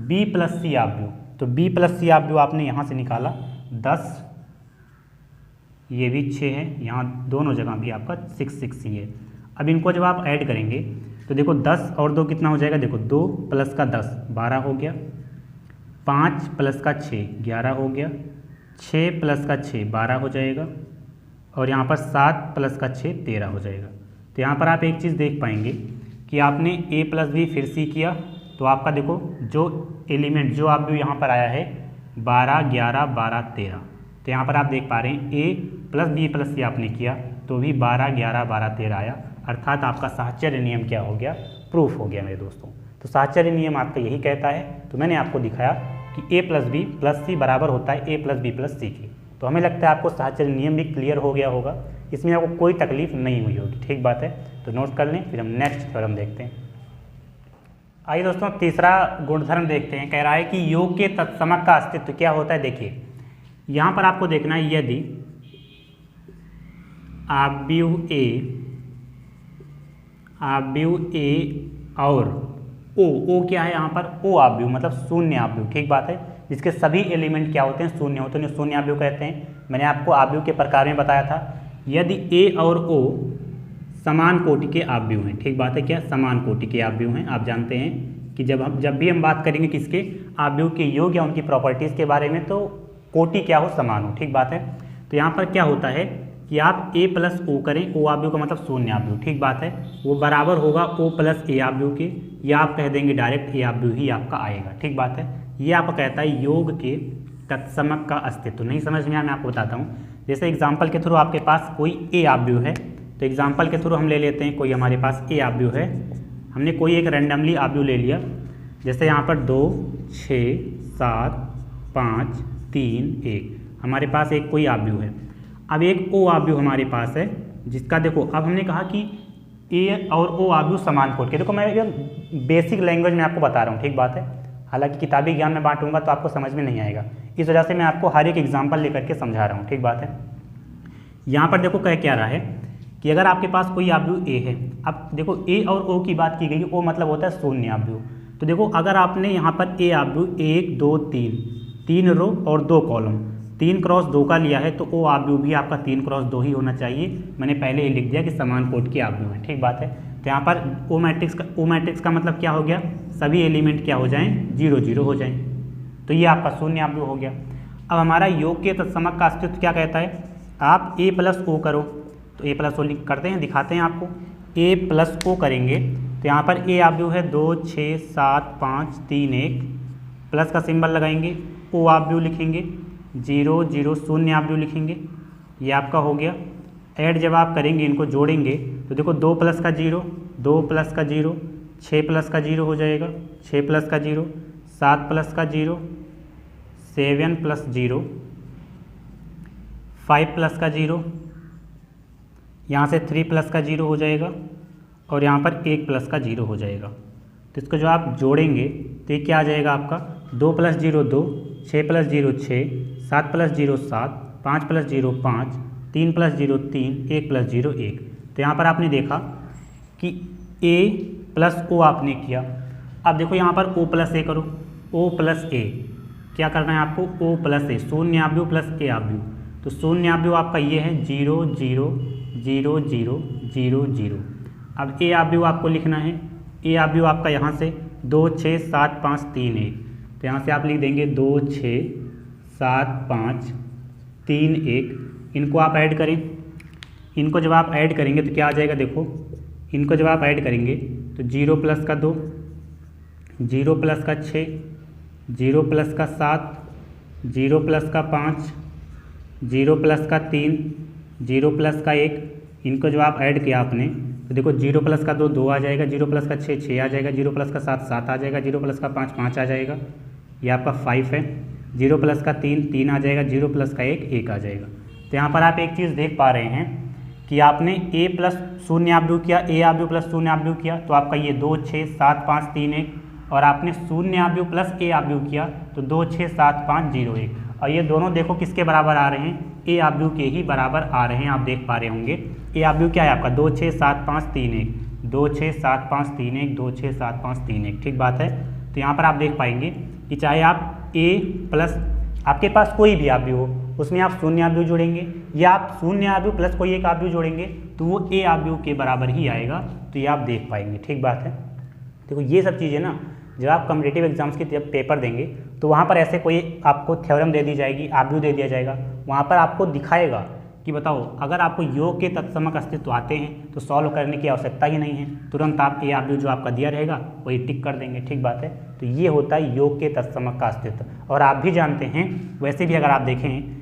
b प्लस सी आप व्यू। तो b प्लस सी आप व्यू आपने यहाँ से निकाला 10, ये भी 6 है, यहाँ दोनों जगह भी आपका 6 6 ही है। अब इनको जब आप ऐड करेंगे तो देखो 10 और 2 कितना हो जाएगा, देखो 2 प्लस का 10 12 हो गया, 5 प्लस का 6 11 हो गया, 6 प्लस का 6 12 हो जाएगा, और यहाँ पर 7 प्लस का 6 13 हो जाएगा। तो यहाँ पर आप एक चीज़ देख पाएंगे कि आपने a प्लस बी फिर सी किया, तो आपका देखो जो एलिमेंट जो आप भी यहाँ पर आया है 12 11 12 13। तो यहाँ पर आप देख पा रहे हैं a प्लस बी प्लस सी आपने किया तो भी 12 11 12 13 आया, अर्थात आपका साहचर्य नियम क्या हो गया, प्रूफ हो गया मेरे दोस्तों। तो साहचर्य नियम आपका यही कहता है। तो मैंने आपको दिखाया कि a प्लस बी प्लस सी बराबर होता है a प्लस बी प्लस सी की। तो हमें लगता है आपको साहचर्य नियम भी क्लियर हो गया होगा, इसमें आपको कोई तकलीफ नहीं हुई होगी, ठीक बात है। तो नोट कर लें, फिर हम नेक्स्ट थ्योरम देखते हैं। आइए दोस्तों तीसरा गुणधर्म देखते हैं। कह रहा है कि योग के तत्समक का अस्तित्व क्या होता है। देखिए यहाँ पर आपको देखना है, यदि आव्यूह A और O क्या है यहाँ पर, O आव्यूह मतलब शून्य आव्यूह, ठीक बात है, जिसके सभी एलिमेंट क्या होते हैं, शून्य होते हैं, शून्य आव्यूह कहते हैं। मैंने आपको आव्यूह के प्रकार में बताया था, यदि A और O समान कोटि के आव्यूह हैं, ठीक बात है, क्या समान कोटि के आव्यूह हैं। आप जानते हैं कि जब भी हम बात करेंगे किसके आव्यूह के योग या उनकी प्रॉपर्टीज़ के बारे में, तो कोटि क्या हो, समान हो, ठीक बात है। तो यहाँ पर क्या होता है कि आप a प्लस ओ करें, ओ आव्यूह का मतलब शून्य आव्यूह, ठीक बात है, वो बराबर होगा o प्लस ए आव्यूह के, या आप कह देंगे डायरेक्ट ए आव्यूह ही आपका आएगा, ठीक बात है। ये आपको कहता है योग के तत्समक का अस्तित्व। नहीं समझ में आया, मैं आपको बताता हूँ। जैसे एग्जाम्पल के थ्रू आपके पास कोई ए आव्यूह है, तो एग्जाम्पल के थ्रू हम ले लेते हैं, कोई हमारे पास ए आव्यूह है, हमने कोई एक रैंडमली आव्यूह ले लिया, जैसे यहाँ पर 2 6 7 5 3 1, हमारे पास एक कोई आव्यूह है। अब एक ओ आव्यूह हमारे पास है, जिसका देखो अब हमने कहा कि ए और ओ आव्यूह समान कोटि के। देखो मैं एकदम बेसिक लैंग्वेज में आपको बता रहा हूँ, ठीक बात है, हालांकि किताबी ज्ञान में बांटूंगा तो आपको समझ में नहीं आएगा, इस वजह से मैं आपको हर एक एग्जाम्पल लेकर के समझा रहा हूँ, ठीक बात है। यहाँ पर देखो कह क्या रहा है कि अगर आपके पास कोई आव्यूह ए है, अब देखो ए और ओ की बात की गई, ओ मतलब होता है शून्य आव्यूह। तो देखो अगर आपने यहाँ पर ए आव्यूह 1 2 3 रो और 2 कॉलम 3 क्रॉस 2 का लिया है, तो ओ आव्यूह भी आपका 3 क्रॉस 2 ही होना चाहिए। मैंने पहले ही लिख दिया कि समान कोटि के आव्यूह है, ठीक बात है। तो यहाँ पर ओ मैट्रिक्स का मतलब क्या हो गया, सभी एलिमेंट क्या हो जाएं, 0 0 हो जाएं, तो ये आपका शून्य आव्यूह हो गया। अब हमारा योग के तत्समक का अस्तित्व क्या कहता है, आप a प्लस ओ करो, तो a प्लस ओ करते हैं, दिखाते हैं आपको। a प्लस ओ करेंगे तो यहाँ पर a आव्यूह है 2 6 7 5 3 1, प्लस का सिंबल लगाएंगे, ओ आव्यूह लिखेंगे, 0 0 शून्य आव्यूह लिखेंगे, ये आपका हो गया। ऐड जब आप करेंगे, इनको जोड़ेंगे, तो देखो 2 प्लस का 0 2 प्लस का 0 6 प्लस का 0 हो जाएगा, 6 प्लस का 0 7 प्लस का 0 7 प्लस 0 5 प्लस का 0, यहाँ से 3 प्लस का 0 हो जाएगा, और यहाँ पर 1 प्लस का 0 हो जाएगा। तो इसको जो आप जोड़ेंगे तो ये क्या आ जाएगा आपका, 2 + 0 2, 6 + 0 6, 7 + 0 7, 5 + 0 5, 3 + 0 3, 1 + 0 1। तो यहाँ पर आपने देखा कि a + o आपने किया। अब देखो यहाँ पर o + a करो, o + a क्या करना है आपको, o + a, शून्य आव्यूह प्लस a आव्यूह। तो शून्य आव्यूह आपका ये है 0 0 0 0 0 0। अब a आव्यूह आपको लिखना है, a आव्यूह आपका यहाँ से 2 6 7 5 3 1। तो यहाँ से आप लिख देंगे 2 6 7 5 3 1। इनको आप ऐड करें, इनको जब आप ऐड करेंगे तो क्या आ जाएगा, देखो इनको जब आप ऐड करेंगे तो 0 + का 2, 0 + का 6, 0 + का 7, 0 + का 5, 0 + का 3, 0 + का 1। इनको जब आप ऐड किया आपने तो देखो 0 + का 2 2 आ जाएगा, 0 + का 6 6 आ जाएगा, 0 + का 7 7 आ जाएगा, 0 + का 5 5 आ जाएगा, ये आपका 5 है। 0 + का 3 3 आ जाएगा, 0 + का 1 1 आ जाएगा। तो यहाँ पर आप एक चीज़ देख पा रहे हैं कि आपने a + शून्य आव्यूह किया, a आव्यूह प्लस शून्य आव्यूह किया, तो आपका ये 2 6 7 5 3 1। और आपने शून्य आव्यूह प्लस a आव्यूह किया तो 2 6 7 5 0 1। और ये दोनों देखो किसके बराबर आ रहे हैं, a आव्यूह के ही बराबर आ रहे हैं। आप देख पा रहे होंगे a आव्यूह क्या है आपका 2 6 7 5 3 1, 2 6 7 5 3 1, 2 6 7 5 3 1। ठीक बात है। तो यहाँ पर आप देख पाएंगे कि चाहे आप a प्लस आपके पास कोई भी आव्यूह हो उसमें आप शून्य आव्यूह जोड़ेंगे या आप शून्य आव्यूह प्लस कोई एक आव्यूह जोड़ेंगे तो वो a आव्यूह के बराबर ही आएगा। तो ये आप देख पाएंगे। ठीक बात है। देखो ये सब चीज़ें ना जब आप कॉम्पिटिटिव एग्जाम्स की जब पेपर देंगे तो वहाँ पर ऐसे कोई आपको थ्योरम दे दी जाएगी, आव्यूह दे दिया जाएगा, वहाँ पर आपको दिखाएगा कि बताओ अगर आपको योग के तत्समक अस्तित्व आते हैं तो सॉल्व करने की आवश्यकता ही नहीं है, तुरंत आप a आव्यूह जो आपका दिया रहेगा वही टिक कर देंगे। ठीक बात है। तो ये होता है योग के तत्समक का अस्तित्व। और आप भी जानते हैं वैसे भी अगर आप देखें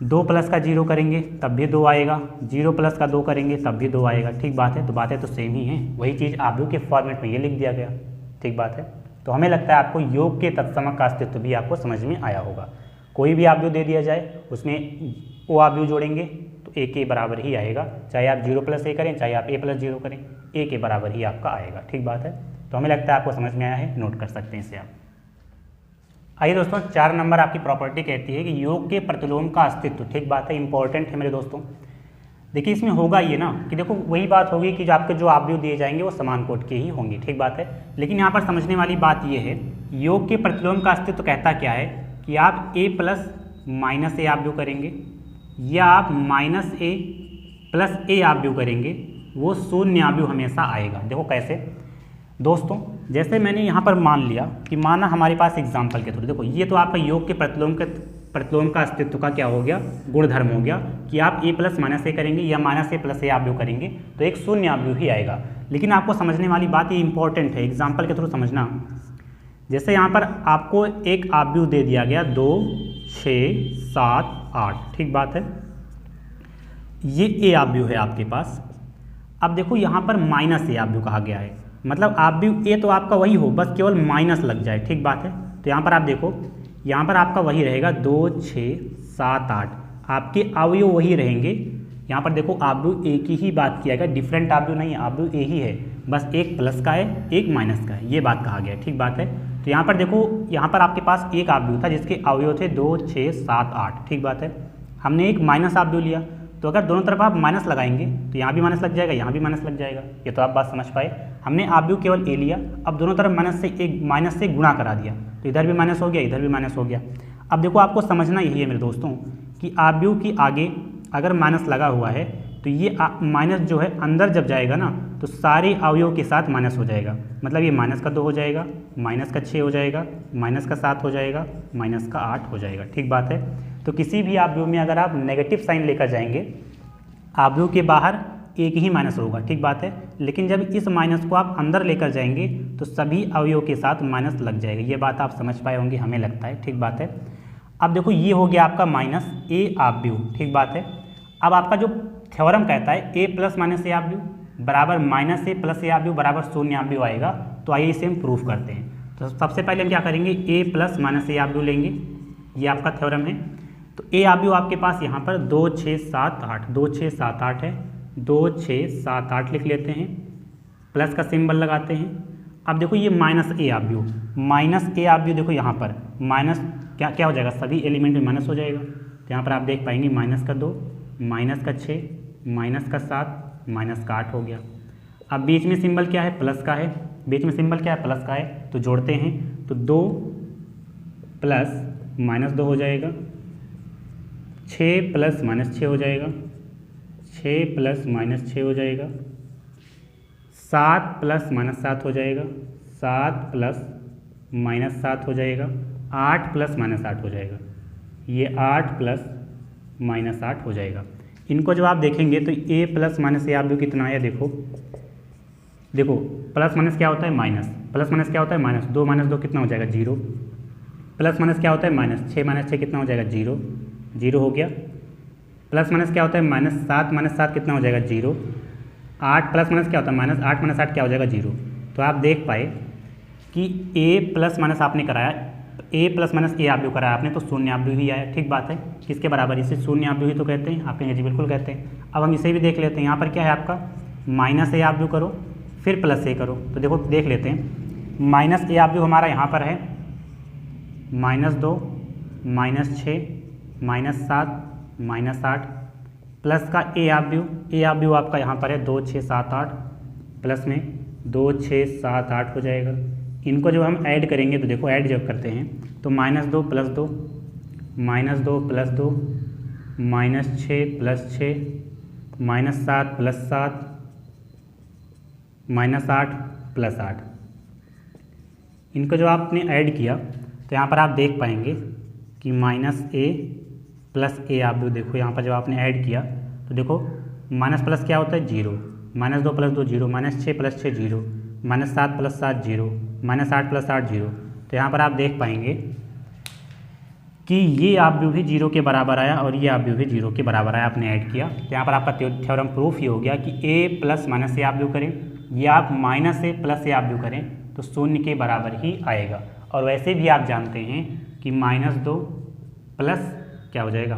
2 + का 0 करेंगे तब भी 2 आएगा, 0 + का 2 करेंगे तब भी 2 आएगा। ठीक बात है। तो बातें तो सेम ही हैं, वही चीज़ आव्यूह के फॉर्मेट में ये लिख दिया गया। ठीक बात है। तो हमें लगता है आपको योग के तत्समक का अस्तित्व भी आपको समझ में आया होगा। कोई भी आव्यूह दे दिया जाए उसमें o आव्यूह जोड़ेंगे तो a के बराबर ही आएगा, चाहे आप 0 + a करें चाहे आप a + 0 करें, a के बराबर ही आपका आएगा। ठीक बात है। तो हमें लगता है आपको समझ में आया है, नोट कर सकते हैं इसे आप। आइए दोस्तों 4 नंबर आपकी प्रॉपर्टी कहती है कि योग के प्रतिलोम का अस्तित्व। ठीक बात है, इंपॉर्टेंट है मेरे दोस्तों। देखिए इसमें होगा ये ना कि देखो वही बात होगी कि जो आपके जो आव्यूह दिए जाएंगे वो समान कोट के ही होंगे। ठीक बात है। लेकिन यहाँ पर समझने वाली बात ये है योग के प्रतिलोम का अस्तित्व कहता क्या है कि आप a + -a आव्यूह करेंगे या आप -a + a आव्यूह करेंगे, वो शून्य आव्यूह हमेशा आएगा। देखो कैसे दोस्तों, जैसे मैंने यहाँ पर मान लिया कि माना हमारे पास एग्जाम्पल के थ्रू, देखो ये तो आपका योग के प्रतिलोम का अस्तित्व का क्या हो गया, गुणधर्म हो गया कि आप a + -a करेंगे या -a + a आव्यूह करेंगे तो एक शून्य आव्यूह ही आएगा। लेकिन आपको समझने वाली बात ये इंपॉर्टेंट है, एग्जाम्पल के थ्रू समझना। जैसे यहाँ पर आपको एक आव्यूह दे दिया गया 2 6 7 8। ठीक बात है। ये a आव्यूह है आपके पास। अब देखो यहाँ पर -a आव्यूह कहा गया है, मतलब आव्यूह a तो आपका वही हो, बस केवल माइनस लग जाए। ठीक बात है। तो यहाँ पर आप देखो, यहाँ पर आपका वही रहेगा 2 6 7 8, आपके अवयव वही रहेंगे। यहाँ पर देखो आव्यूह a की ही बात किया गया, डिफरेंट आव्यूह नहीं है, आव्यूह a ही है, बस एक प्लस का है एक माइनस का है, ये बात कहा गया है। ठीक बात है। तो यहाँ पर देखो, यहाँ पर आपके पास एक आव्यूह था जिसके अवयव थे 2 6 7 8। ठीक बात है। हमने एक माइनस आव्यूह लिया तो अगर दोनों तरफ आप माइनस लगाएंगे तो यहाँ भी माइनस लग जाएगा, यहाँ भी माइनस लग जाएगा। ये तो आप बात समझ पाए। हमने आव्यूह केवल a लिया, अब दोनों तरफ माइनस से गुणा करा दिया तो इधर भी माइनस हो गया, इधर भी माइनस हो गया। अब देखो आपको समझना यही है मेरे दोस्तों कि आव्यूह की आगे अगर माइनस लगा हुआ है तो ये माइनस जो है अंदर जब जाएगा ना तो सारे अवयव के साथ माइनस हो जाएगा। मतलब ये -2 हो जाएगा, -6 हो जाएगा, -7 हो जाएगा, -8 हो जाएगा। ठीक बात है। तो किसी भी आव्यूह में अगर आप नेगेटिव साइन लेकर जाएंगे, आव्यूह के बाहर एक ही माइनस होगा। ठीक बात है। लेकिन जब इस माइनस को आप अंदर लेकर जाएंगे तो सभी अवयव के साथ माइनस लग जाएगा। ये बात आप समझ पाए होंगे, हमें लगता है। ठीक बात है। अब देखो ये हो गया आपका -a आव्यूह। ठीक बात है। अब आपका जो थ्योरम कहता है a + -a आव्यूह बराबर -a + a आव्यूह बराबर शून्य आव्यूह आएगा। तो आइए इसे हम प्रूफ करते हैं। तो सबसे पहले हम क्या करेंगे, a + -a आव्यूह लेंगे, ये आपका थ्योरम है। तो a आव्यूह आपके पास यहाँ पर 2 6 7 8, 2 6 7 8 है, 2 6 7 8 लिख लेते हैं, प्लस का सिंबल लगाते हैं। अब देखो ये माइनस ए आप व्यू, माइनस ए आप व्यू देखो यहाँ पर माइनस क्या क्या हो जाएगा, सभी एलिमेंट में माइनस हो जाएगा। तो यहाँ पर आप देख पाएंगे माइनस का 2, माइनस का 6, माइनस का 7, माइनस का 8 हो गया। अब बीच में सिंबल क्या है, प्लस का है, बीच में सिंबल क्या है, प्लस का है, तो जोड़ते हैं तो 2 प्लस माइनस 2 हो जाएगा, 6 प्लस माइनस 6 हो जाएगा, 6 प्लस माइनस 6 हो जाएगा, 7 प्लस माइनस 7 हो जाएगा, 7 प्लस माइनस 7 हो जाएगा, 8 प्लस माइनस 8 हो जाएगा, ये 8 प्लस माइनस 8 हो जाएगा। इनको जब आप देखेंगे तो ए प्लस माइनस ए आप भी कितना आया, देखो देखो प्लस माइनस क्या होता है माइनस, प्लस माइनस क्या होता है माइनस, 2 माइनस 2 कितना हो जाएगा 0, प्लस माइनस क्या होता है माइनस 6 कितना हो जाएगा 0, 0 हो गया। प्लस माइनस क्या होता है माइनस 7 कितना हो जाएगा 0, 8 प्लस माइनस क्या होता है माइनस 8 माइनस 8 क्या हो जाएगा 0। तो आप देख पाए कि ए प्लस माइनस आपने कराया, ए प्लस माइनस ए आप जो कराया आपने, तो शून्य आप ही आया, ठीक बात है। किसके बराबर, इसे शून्य आप ही तो कहते हैं, आप कहेंगे जी बिल्कुल कहते हैं। अब हम इसे भी देख लेते हैं, यहाँ पर क्या है आपका माइनस ए आप जो करो फिर प्लस ए करो, तो देखो देख लेते हैं। माइनस ए आप जो हमारा यहाँ पर है -2, -6, -7, -8, प्लस का ए आप व्यू आपका यहाँ पर है 2, 6, 7, 8, प्लस में 2, 6, 7, 8 हो जाएगा। इनको जब हम ऐड करेंगे तो देखो ऐड जब करते हैं तो -2 plus 2, -2 plus 2, -6 plus 6, -7 plus 7, -8 plus 8। इनको जब आपने ऐड किया तो यहाँ पर आप देख पाएंगे कि -a प्लस ए आप देखो यहाँ पर जब आपने ऐड किया तो देखो माइनस प्लस क्या होता है 0, -2 प्लस 2 0, -6 प्लस 6 0, -7 प्लस 7 0, -8 प्लस 8 0। तो यहाँ पर आप देख पाएंगे कि ये आप भी 0 के बराबर आया और ये आप भी 0 के बराबर आया, आपने ऐड किया। तो यहाँ पर आपका थ्योरम प्रूफ ये हो गया कि a प्लस माइनस ए आप व्यू करें या आप -a प्लस ए आप व्यू करें तो शून्य के बराबर ही आएगा। और वैसे भी आप जानते हैं कि -2 प्लस क्या हो जाएगा,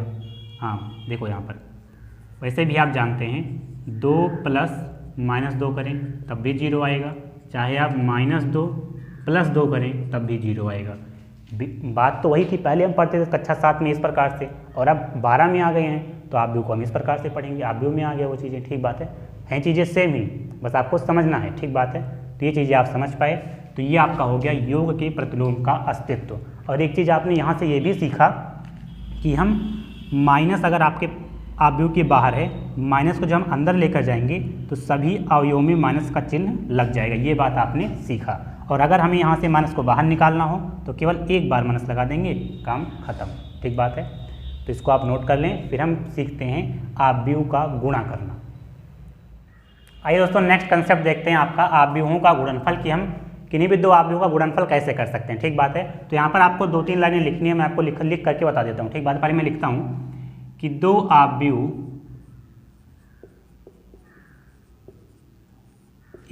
हाँ देखो यहाँ पर वैसे भी आप जानते हैं 2 प्लस -2 करें तब भी 0 आएगा, चाहे आप -2 प्लस 2 करें तब भी 0 आएगा। बात तो वही थी, पहले हम पढ़ते थे कक्षा 7 में इस प्रकार से, और अब 12 में आ गए हैं तो आप व्यू को हम इस प्रकार से पढ़ेंगे। आप व्यू में आ गया वो चीज़ें, ठीक बात है चीज़ें सेम ही, बस आपको समझना है, ठीक बात है। तो ये चीज़ें आप समझ पाए तो ये आपका हो गया योग के प्रतिलोम का अस्तित्व। और एक चीज़ आपने यहाँ से ये भी सीखा कि हम माइनस अगर आपके अवयव के बाहर है, माइनस को जब हम अंदर लेकर जाएंगे तो सभी अवयवों में माइनस का चिन्ह लग जाएगा, ये बात आपने सीखा। और अगर हमें यहाँ से माइनस को बाहर निकालना हो तो केवल एक बार माइनस लगा देंगे, काम खत्म, ठीक बात है। तो इसको आप नोट कर लें। फिर हम सीखते हैं अवयव का गुणा करना। आइए दोस्तों नेक्स्ट कंसेप्ट देखते हैं आपका अवयवों का गुणनफल, कि हम किन्हीं भी दो अवयवों का गुणनफल कैसे कर सकते हैं, ठीक बात है। तो यहाँ पर आपको 2-3 लाइनें लिखनी है, मैं आपको लिख करके बता देता हूँ, ठीक बात है। पहले मैं लिखता हूँ कि दो अवयव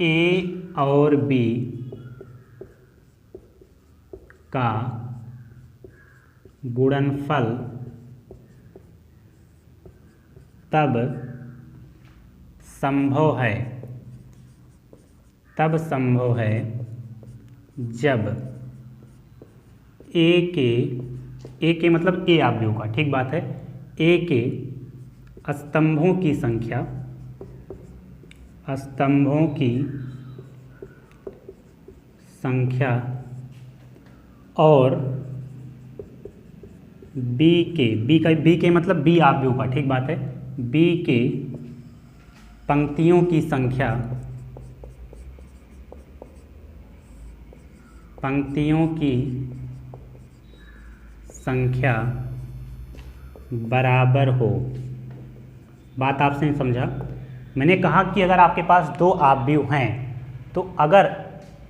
ए और बी का गुणनफल तब संभव है जब ए के मतलब ए अवयव का, ठीक बात है, ए के स्तंभों की संख्या और बी के मतलब बी अवयव का, ठीक बात है, बी के पंक्तियों की संख्या बराबर हो। बात आपसे समझा, मैंने कहा कि अगर आपके पास दो अवयव हैं तो अगर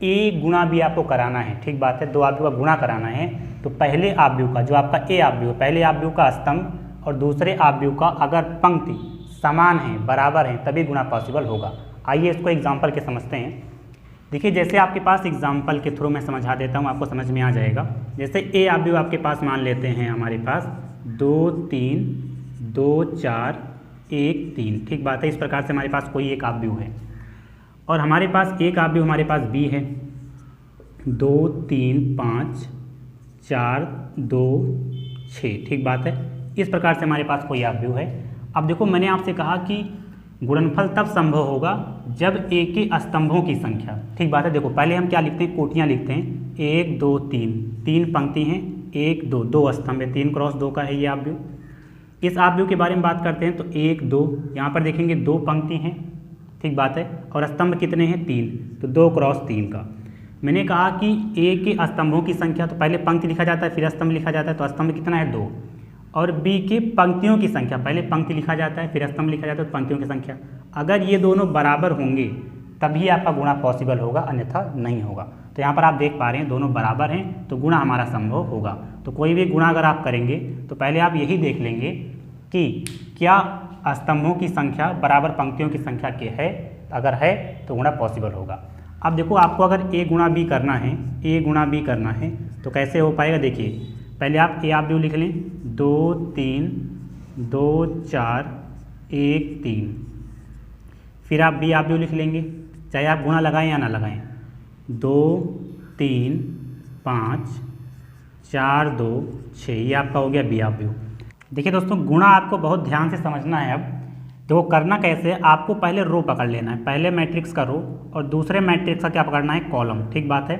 ए गुणा बी आपको कराना है, ठीक बात है, दो अवयव का गुणा कराना है तो पहले अवयव का जो आपका ए अवयव, पहले अवयव का स्तंभ और दूसरे अवयव का अगर पंक्ति समान है, बराबर है, तभी गुणा पॉसिबल होगा। आइए इसको एग्जाम्पल के समझते हैं। देखिए जैसे आपके पास एग्जाम्पल के थ्रू मैं समझा देता हूँ, आपको समझ में आ जाएगा। जैसे ए अवयव आपके पास मान लेते हैं हमारे पास 2 3 2 4 1 3, ठीक बात है। इस प्रकार से हमारे पास कोई एक अवयव है और हमारे पास एक अवयव हमारे पास बी है, 2 3 5 4 2 6, ठीक बात है। इस प्रकार से हमारे पास कोई अवयव है। अब देखो मैंने आपसे कहा कि गुणनफल तब संभव होगा जब ए के स्तंभों की संख्या, ठीक बात है। देखो पहले हम क्या लिखते हैं, कोटियाँ लिखते हैं, 1 2 3, 3 पंक्ति हैं, 1 2, 2 स्तंभ है, 3 क्रॉस 2 का है ये अवयव। इस अवयव के बारे में बात करते हैं तो 1 2, यहाँ पर देखेंगे 2 पंक्ति हैं, ठीक बात है, और स्तंभ कितने हैं, 3, तो 2 क्रॉस 3 का। मैंने कहा कि ए के स्तंभों की संख्या, तो पहले पंक्ति लिखा जाता है फिर स्तंभ लिखा जाता है, तो स्तंभ कितना है 2, और बी के पंक्तियों की संख्या, पहले पंक्ति लिखा जाता है फिर स्तंभ लिखा जाता है, तो पंक्तियों की संख्या अगर ये दोनों बराबर होंगे तभी आपका गुणा पॉसिबल होगा, अन्यथा नहीं होगा। तो यहाँ पर आप देख पा रहे हैं दोनों बराबर हैं तो गुणा हमारा संभव होगा। तो कोई भी गुणा अगर आप करेंगे तो पहले आप यही देख लेंगे कि क्या स्तंभों की संख्या बराबर पंक्तियों की संख्या के है, अगर है तो गुणा पॉसिबल होगा। अब देखो आपको अगर ए गुणा बी करना है, ए गुणा बी करना है तो कैसे हो पाएगा, देखिए पहले आप ए अवयव लिख लें, 2 3 2 4 1 3, फिर आप बी अवयव लिख लेंगे, चाहे आप गुणा लगाएं या ना लगाएं, 2 3 5 4 2 6, ये आपका हो गया बी अवयव। देखिए दोस्तों गुणा आपको बहुत ध्यान से समझना है। अब देखो करना कैसे है, आपको पहले रो पकड़ लेना है, पहले मैट्रिक्स का रो और दूसरे मैट्रिक्स का क्या पकड़ना है, कॉलम, ठीक बात है।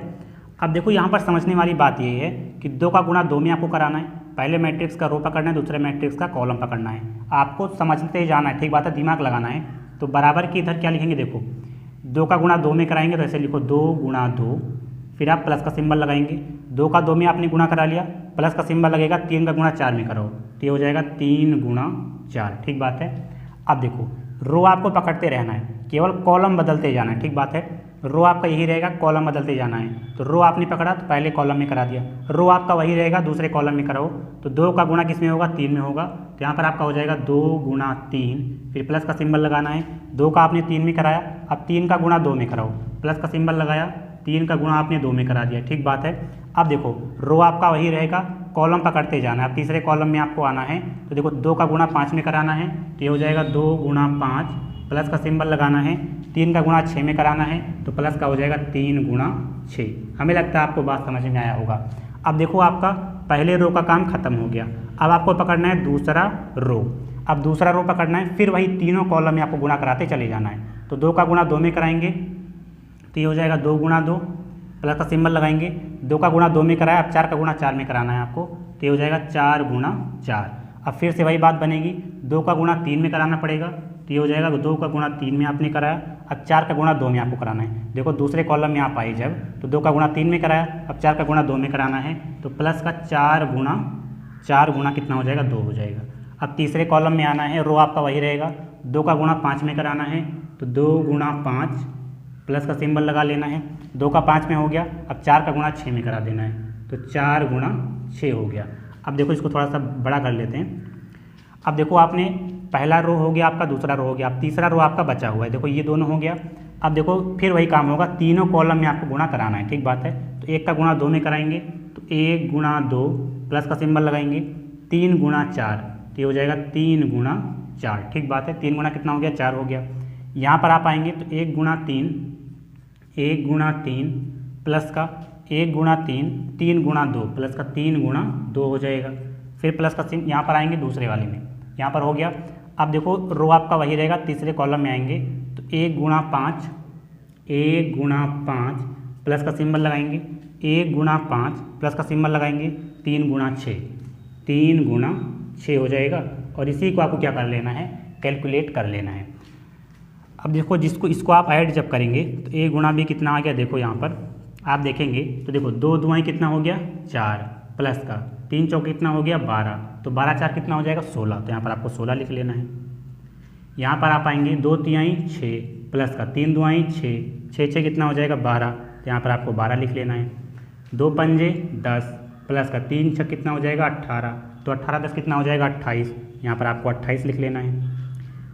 अब देखो यहाँ पर समझने वाली बात ये है कि 2 का गुणा 2 में आपको कराना है, पहले मैट्रिक्स का रो पकड़ना है, दूसरे मैट्रिक्स का कॉलम पकड़ना है, आपको समझते ही जाना है, ठीक बात है, दिमाग लगाना है। तो बराबर की इधर क्या लिखेंगे, देखो 2 का गुणा 2 में कराएंगे तो ऐसे लिखो 2 गुणा 2, फिर आप प्लस का सिंबल लगाएंगे, 2 का 2 में आपने गुणा करा लिया, प्लस का सिंबल लगेगा, 3 का गुणा 4 में कराओ तो ये हो जाएगा 3 गुणा 4, ठीक बात है। अब देखो रो आपको पकड़ते रहना है, केवल कॉलम बदलते जाना है, ठीक बात है। रो आपका यही रहेगा, कॉलम बदलते जाना है, तो रो आपने पकड़ा तो पहले कॉलम में करा दिया, रो आपका वही रहेगा, दूसरे कॉलम में कराओ तो 2 का गुणा किस में होगा, 3 में होगा, तो यहाँ पर आपका हो जाएगा 2 गुणा 3, फिर प्लस का सिंबल लगाना है, 2 का आपने 3 में कराया, अब 3 का गुणा 2 में कराओ, प्लस का सिंबल लगाया, 3 का गुणा आपने 2 में करा दिया, ठीक बात है। अब देखो रो आपका वही रहेगा, कॉलम पकड़ते जाना है, अब तीसरे कॉलम में आपको आना है, तो देखो 2 का गुणा 5 में कराना है तो ये हो जाएगा 2 गुणा 5, प्लस का सिंबल लगाना है, 3 का गुणा 6 में कराना है तो प्लस का हो जाएगा 3 गुणा 6। हमें लगता है आपको बात समझ में आया होगा। अब देखो आपका पहले रो का काम खत्म हो गया, अब आपको पकड़ना है दूसरा रो। अब दूसरा रो पकड़ना है, फिर वही तीनों कॉलम में आपको गुणा कराते चले जाना है, तो 2 का गुणा 2 में कराएंगे तो ये हो जाएगा 2 गुणा 2, प्लस का सिंबल लगाएंगे, 2 का गुणा 2 में कराया, अब 4 का गुणा 4 में कराना है आपको तो ये हो जाएगा 4 गुणा 4। अब फिर से वही बात बनेगी, 2 का गुणा 3 में कराना पड़ेगा तो ये हो जाएगा 2 का गुणा 3 में आपने कराया, अब 4 का गुणा 2 में आपको कराना है। देखो दूसरे कॉलम में आप आए जब, तो 2 का गुणा 3 में कराया, अब 4 का गुणा 2 में कराना है तो प्लस का 4 गुणा कितना हो जाएगा, 2 हो जाएगा। अब तीसरे कॉलम में आना है, रो आपका वही रहेगा, 2 का गुणा 5 में कराना है तो 2 गुणा 5, प्लस का सिंबल लगा लेना है, 2 का 5 में हो गया, अब 4 का गुणा 6 में करा देना है तो 4 गुणा 6 हो गया। अब देखो इसको थोड़ा सा बड़ा कर लेते हैं। अब देखो आपने पहला रो हो गया आपका, दूसरा रो हो गया, अब तीसरा रो आपका बचा हुआ है, देखो ये दोनों हो गया। अब देखो फिर वही काम होगा, तीनों कॉलम में आपको गुणा कराना है, ठीक बात है। तो 1 का गुणा 2 में कराएंगे तो 1 गुणा 2, प्लस का सिंबल लगाएंगे, 3 गुणा 4 तो ये हो जाएगा 3 गुणा 4, ठीक बात है। 3 गुणा कितना हो गया, 4 हो गया। यहाँ पर आप आएंगे तो 1 गुणा 3 प्लस का 1 गुणा 3 गुणा 2, प्लस का 3 गुणा 2 हो जाएगा। फिर प्लस का सिंबल यहाँ पर आएंगे दूसरे वाले में, यहाँ पर हो गया। अब देखो रो आपका वही रहेगा, तीसरे कॉलम में आएंगे तो 1 गुणा 5 प्लस का सिंबल लगाएंगे, 1 गुणा 5 प्लस का सिंबल लगाएंगे, 3 गुणा 6 हो जाएगा। और इसी को आपको क्या कर लेना है, कैलकुलेट कर लेना है। अब देखो इसको आप ऐड जब करेंगे तो a गुणा b कितना आ गया, देखो यहाँ पर आप देखेंगे तो देखो 2 दुआएं कितना हो गया, 4, प्लस का 3 चौके कितना हो गया, 12, तो 12 4 कितना हो जाएगा, 16, तो यहाँ पर आपको 16 लिख लेना है। यहाँ पर आप आएंगे 2 तिहाई 6, प्लस का 3 दुआई 6 कितना हो जाएगा, 12, तो यहाँ पर आपको 12 लिख लेना है। 2 पंजे 10, प्लस का 3 6 कितना हो जाएगा, 18, तो 18 10 कितना हो जाएगा, 28, यहाँ पर आपको 28 लिख लेना है।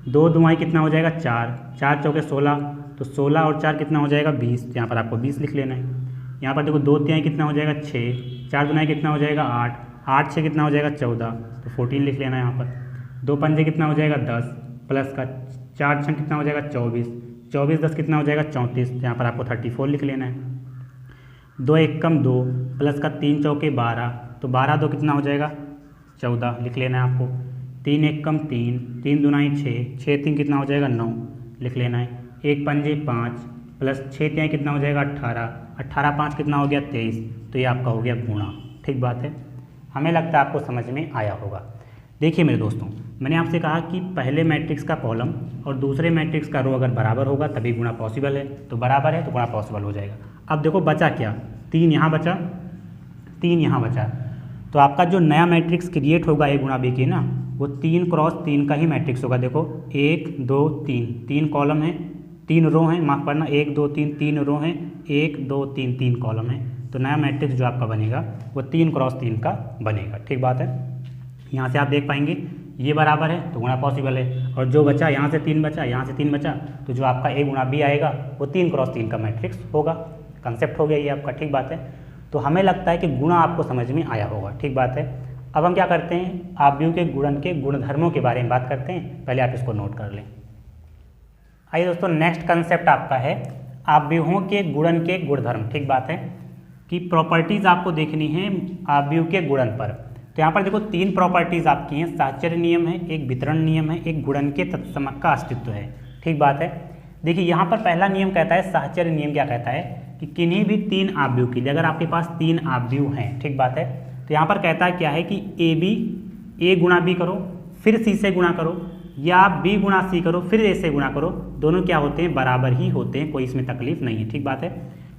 2 दुआई कितना हो जाएगा, 4 चौके 16, तो 16 और 4 कितना हो जाएगा, 20, तो यहाँ पर आपको 20 लिख लेना है। यहाँ पर देखो 2 तिहाई कितना हो जाएगा, 6, 4 दुनाई कितना हो जाएगा, 8 6 कितना हो जाएगा, 14, तो 14 लिख लेना है यहाँ पर। 2 पंजे कितना हो जाएगा, 10, प्लस का 4 6 कितना हो जाएगा, 24 10 कितना हो जाएगा, 34, तो यहाँ पर आपको 34 लिख लेना है। 2 एक कम 2 प्लस का 3 चौके 12, तो 12 दो कितना हो जाएगा 14 लिख लेना है आपको। 3 एक कम 3, 3 दूनाई 6, 6 3 कितना हो जाएगा 9 लिख लेना है। 1 पंजे 5 प्लस 6 तिहाई कितना हो जाएगा 18, 18 5 कितना हो गया 23, तो ये आपका हो गया गुणा। ठीक बात है, हमें लगता है आपको समझ में आया होगा। देखिए मेरे दोस्तों, मैंने आपसे कहा कि पहले मैट्रिक्स का कॉलम और दूसरे मैट्रिक्स का रो अगर बराबर होगा तभी गुणा पॉसिबल है, तो बराबर है तो गुणा पॉसिबल हो जाएगा। अब देखो बचा क्या, 3 यहाँ बचा, 3 यहाँ बचा, तो आपका जो नया मैट्रिक्स क्रिएट होगा ए गुणा बी की ना, वो 3 क्रॉस 3 का ही मैट्रिक्स होगा। देखो 1 2 3, 3 कॉलम है 3 रो हैं, माफ करना 1 2 3, 3 रो हैं, 1 2 3, 3 कॉलम है, तो नया मैट्रिक्स जो आपका बनेगा वो 3 क्रॉस 3 का बनेगा। ठीक बात है, यहाँ से आप देख पाएंगे ये बराबर है तो गुणा पॉसिबल है, और जो बचा यहाँ से 3 बचा, यहाँ से 3 बचा, तो जो आपका ए गुणा बी आएगा वो 3 क्रॉस 3 का मैट्रिक्स होगा। कंसेप्ट हो गया ये आपका। ठीक बात है, तो हमें लगता है कि गुणा आपको समझ में आया होगा। ठीक बात है, अब हम क्या करते हैं, आव्यूह के गुणन के गुणधर्मों के बारे में बात करते हैं। पहले आप इसको नोट कर लें। आइए दोस्तों, नेक्स्ट कंसेप्ट आपका है आव्यूहों के गुणन के गुणधर्म। ठीक बात है, कि प्रॉपर्टीज़ आपको देखनी है आव्यूह के गुणन पर। तो यहाँ पर देखो 3 प्रॉपर्टीज़ आपकी हैं, साहचर्य नियम है, एक वितरण नियम है, एक गुणन के तत्समक का अस्तित्व है। ठीक बात है, देखिए यहाँ पर पहला नियम कहता है, साहचर्य नियम क्या कहता है कि किन्हीं भी 3 आव्यूह के लिए, अगर आपके पास 3 आव्यूह हैं, ठीक बात है, तो यहाँ पर कहता है क्या है कि ए गुणा बी करो फिर सी से गुणा करो, या बी गुणा सी करो फिर ए से गुणा करो, दोनों क्या होते हैं, बराबर ही होते हैं, कोई इसमें तकलीफ नहीं है। ठीक बात है,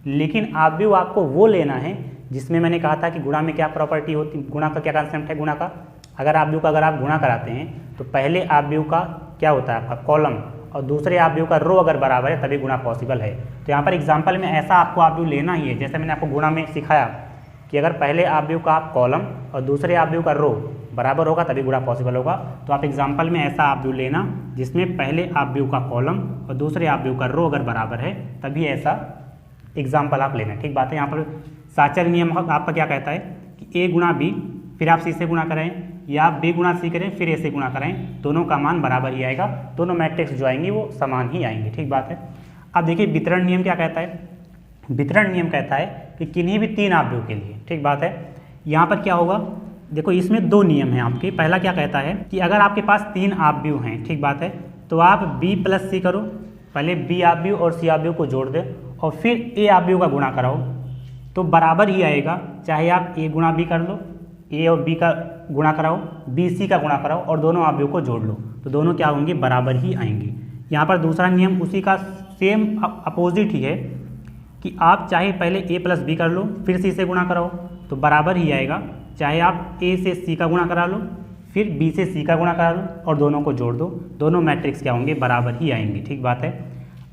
लेकिन आव्यूह आपको वो लेना है जिसमें मैंने कहा था कि गुणा में क्या प्रॉपर्टी होती, गुणा का क्या कंसेप्ट है, गुणा का अगर आव्यूह का अगर आप गुणा कराते हैं तो पहले आव्यूह का क्या होता है आपका कॉलम, और दूसरे आव्यूह का रो अगर बराबर है तभी गुणा पॉसिबल है। तो यहाँ पर एग्जाम्पल में ऐसा आपको आव्यूह लेना ही है, जैसे मैंने आपको गुणा में सिखाया कि अगर पहले आव्यूह का आप कॉलम और दूसरे आव्यूह का रो बराबर होगा तभी गुणा पॉसिबल होगा। तो आप एग्जाम्पल में ऐसा आव्यूह लेना जिसमें पहले आव्यूह का कॉलम और दूसरे आव्यूह का रो अगर बराबर है, तभी ऐसा एग्जाम्पल आप लेना। ठीक बात है, यहाँ पर साहचर्य नियम आपका क्या कहता है कि ए गुणा बी फिर आप सी से गुणा करें, या आप बी गुणा सी करें फिर ए से गुणा करें, दोनों का मान बराबर ही आएगा, दोनों मैट्रिक्स जो आएंगे वो समान ही आएंगे। ठीक बात है, अब देखिए वितरण नियम क्या कहता है, वितरण नियम कहता है कि किन्हीं भी 3 आव्यूह के लिए, ठीक बात है, यहाँ पर क्या होगा, देखो इसमें 2 नियम हैं आपके। पहला क्या कहता है कि अगर आपके पास 3 आव्यूह हैं, ठीक बात है, तो आप बी प्लस सी करो, पहले बी आव्यूह और सी आव्यूह को जोड़ दे और फिर ए आव्यूह का गुणा कराओ, तो बराबर ही आएगा, चाहे आप ए गुणा बी कर लो, ए और बी का गुणा कराओ, बी सी का गुणा कराओ और दोनों आव्यूह को जोड़ लो, तो दोनों क्या होंगे, बराबर ही आएंगे। यहाँ पर दूसरा नियम उसी का सेम अपोजिट ही है कि आप चाहे पहले ए प्लस बी कर लो फिर सी से गुणा कराओ तो बराबर ही आएगा, चाहे आप ए से सी का गुणा करा लो फिर बी से सी का गुणा करा लो और दोनों को जोड़ दो, दोनों मैट्रिक्स क्या होंगे, बराबर ही आएंगे। ठीक बात है,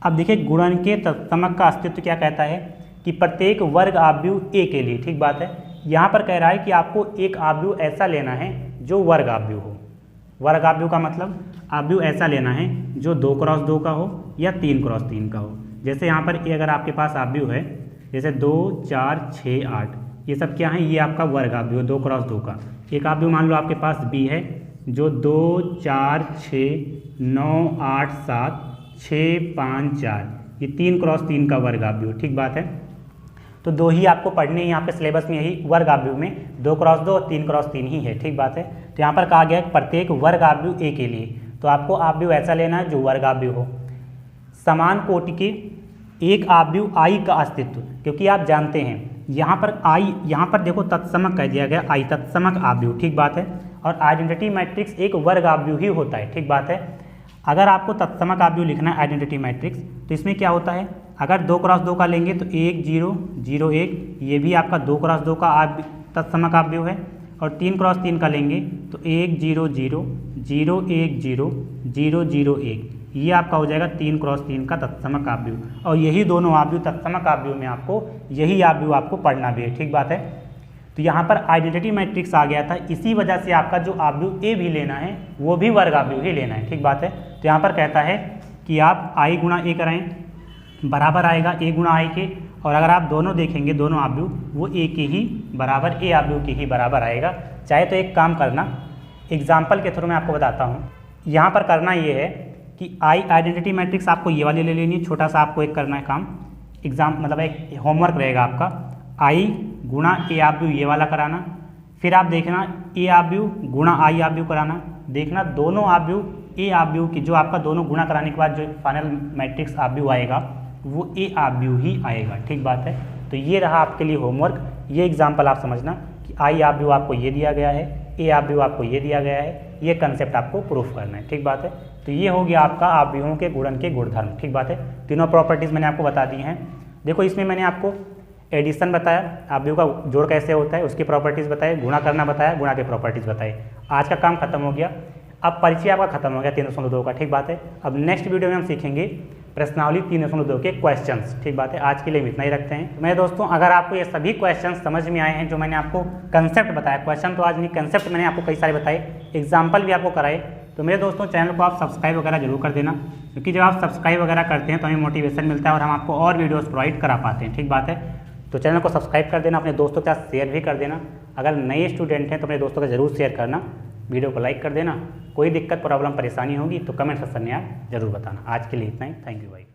अब देखिए गुणन के तत्समक का अस्तित्व क्या कहता है कि प्रत्येक वर्ग आव्यूह ए के लिए, ठीक बात है, यहाँ पर कह रहा है कि आपको एक आव्यूह ऐसा लेना है जो वर्ग आव्यूह हो। वर्ग आव्यूह का मतलब आव्यूह ऐसा लेना है जो 2 क्रॉस 2 का हो या 3 क्रॉस 3 का हो। जैसे यहाँ पर ए अगर आपके पास आव्यूह है, जैसे 2 4 6 8, ये सब क्या है, ये आपका वर्ग आव्यूह 2 क्रॉस 2 का। एक आव्यूह मान लो आपके पास बी है जो 2 4 6 9 8 7 6 5 4, ये 3 क्रॉस 3 का वर्ग आव्यूह। ठीक बात है, तो 2 ही आपको पढ़ने हैं यहाँ पे सिलेबस में, यही वर्ग आव्यूह में 2 क्रॉस 2 और 3 क्रॉस 3 ही है। ठीक बात है, तो यहाँ पर कहा गया है प्रत्येक वर्ग आव्यूह ए के लिए, तो आपको आव्यूह ऐसा लेना है जो वर्ग आव्यूह हो। समान कोटि के एक आव्यूह आई का अस्तित्व, क्योंकि आप जानते हैं यहाँ पर आई, यहाँ पर देखो तत्समक कह दिया गया आई, तत्समक आव्यूह। ठीक बात है, और आइडेंटिटी मैट्रिक्स एक वर्ग आव्यूह ही होता है। ठीक बात है, अगर आपको तत्समक आव्यूह लिखना है आइडेंटिटी मैट्रिक्स, तो इसमें क्या होता है, अगर 2 क्रॉस 2 का लेंगे तो 1 0 0 1, ये भी आपका 2 क्रॉस 2 का तत्समक आव्यूह है, और 3 क्रॉस 3 का लेंगे तो 1 0 0 0 1 0 0 0 1, ये आपका हो जाएगा 3 क्रॉस 3 का तत्समक आव्यूह। और यही दोनों आव्यूह तत्समक आव्यूह में आपको यही आव्यूह आपको पढ़ना भी है। ठीक बात है, तो यहाँ पर आइडेंटिटी मैट्रिक्स आ गया था, इसी वजह से आपका जो आव्यूह ए भी लेना है वो भी वर्ग आव्यूह ही लेना है। ठीक बात है, तो यहाँ पर कहता है कि आप आई गुणा ए कराएं, बराबर आएगा ए गुणा आई के, और अगर आप दोनों देखेंगे दोनों आव्यूह वो ए के ही बराबर, ए आव्यूह के ही बराबर आएगा। चाहे तो एक काम करना, एग्जाम्पल के थ्रू मैं आपको बताता हूँ, यहाँ पर करना ये है कि आई आइडेंटिटी मैट्रिक्स आपको ये वाली ले लेनी है, छोटा सा आपको एक करना है काम, एग्जाम मतलब एक होमवर्क रहेगा आपका। आई गुणा ए ऑफ बी ये वाला कराना, फिर आप देखना ए ऑफ बी गुणा आई ऑफ बी कराना, देखना दोनों of B A of B की जो आपका दोनों गुणा कराने के बाद जो फाइनल मैट्रिक्स ऑफ बी आएगा वो ए ऑफ बी ही आएगा। ठीक बात है। तो ये रहा आपके लिए होमवर्क। ये एग्जाम्पल आप समझना कि आई ऑफ बी आपको ये दिया गया है, ए ऑफ बी आपको ये दिया गया है, ये कंसेप्ट आपको प्रूफ करना है। ठीक बात है। तो ये हो गया आपका ऑफ के गुणन के गुणधर्म। ठीक बात है। तीनों प्रॉपर्टीज़ मैंने आपको बता दी हैं। देखो इसमें मैंने आपको एडिशन बताया, ऑफ का जोड़ कैसे होता है उसकी प्रॉपर्टीज़ बताए, गुणा करना बताया, गुणा के प्रॉपर्टीज़ बताए। आज का काम खत्म हो गया। अब परिचय आपका खत्म हो गया 3.2 का। ठीक बात है। अब नेक्स्ट वीडियो में हम सीखेंगे प्रश्नावली 3.2 के क्वेश्चंस। ठीक बात है। आज के लिए हम इतना ही रखते हैं। मेरे दोस्तों अगर आपको ये सभी क्वेश्चंस समझ में आए हैं जो मैंने आपको कंसेप्ट बताया, क्वेश्चन तो आज नहीं कंसेप्ट मैंने आपको कई सारे बताए, एग्जाम्पल भी आपको कराए, तो मेरे दोस्तों चैनल को आप सब्सक्राइब वगैरह जरूर कर देना, क्योंकि जब आप सब्सक्राइब वगैरह करते हैं तो हमें मोटिवेशन मिलता है और हम आपको और वीडियोज़ प्रोवाइड करा पाते हैं। ठीक बात है। तो चैनल को सब्सक्राइब कर देना, अपने दोस्तों के साथ शेयर भी कर देना। अगर नए स्टूडेंट हैं तो अपने दोस्तों को जरूर शेयर करना, वीडियो को लाइक कर देना। कोई दिक्कत प्रॉब्लम परेशानी होगी तो कमेंट सेक्शन में आप जरूर बताना। आज के लिए इतना ही। थैंक यू भाई।